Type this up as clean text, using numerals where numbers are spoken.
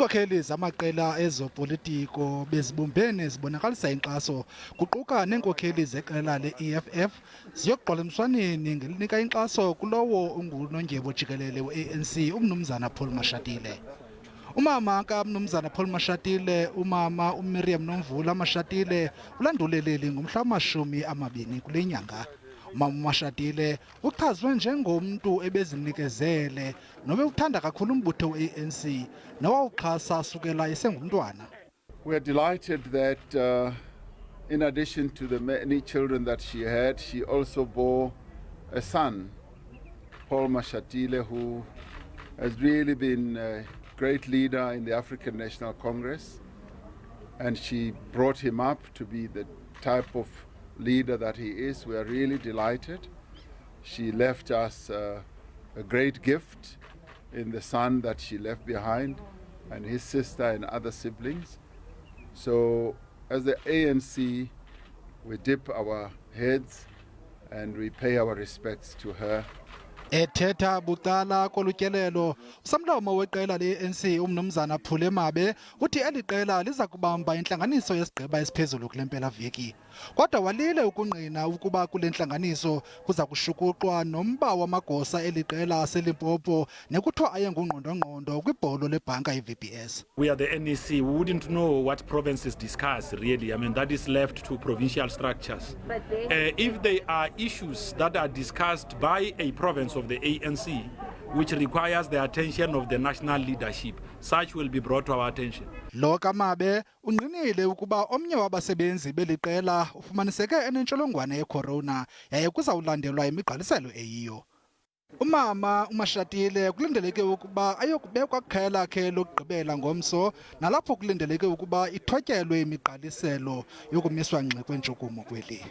Iinkokheli zamaqela ezopolitiko bezibumbene zibonakalisa inkxaso kuquka neenkokheli zeqela le-EFF ziyokuqola emswaneni ngelinika inkxaso kulowo ungunondyebo jikelele weANC umnumzana Paul Mashatile. Umama kaMnumzana Paul Mashatile, umama uMiriam Mashatile ulanduleleli ngomhla wama-20 kule nyanga. Umama Mashatile uchazwe njengomntu ebezinikezele nobe uthanda kakhulu umbutho weANC nowawuxhasa sukela esengumntwana. We are delighted that in addition to the many children that she had, she also bore a son, Paul Mashatile, who has really been a great leader in the African National Congress, and she brought him up to be the type of leader that he is. We are really delighted. She left us a great gift in the son that she left behind and his sister and other siblings. So as the ANC, we dip our heads and we pay our respects to her. Ethetha bucala kolutyelelo usamlawuma weqela le-ANC umnumzana Phule Mabe uthi eli qela liza kubamba intlanganiso yesigqeba esiphezulu kule mpelaveki, kodwa walile ukungqina ukuba kule ntlanganiso kuza kushukuxwa nomba wamagosa eli qela aseLimpopo nekuthiwa ayengungqondongqondo kwibholo lebhanka i-VBS. We are the NEC. We wouldn't know what provinces discuss, really. I mean, that is left to provincial structures. If there are issues that are discussed by a province of the ANC, which requires the attention of the national leadership, such will be brought to our attention. Lo kaMabe ungqinile ukuba omnye wabasebenzi beliqela ufumaniseke enentsholongwane ye-corona yaye kuzawulandelwa imigqaliselo eyiyo. Umama uMashatile kulindeleke ukuba ayokubekwa kwikhaya lakhe lokugqibela ngomso, nalapho kulindeleke ukuba ithotyelwe imigqaliselo yokumiswa ngxi kwentshukumo kweli.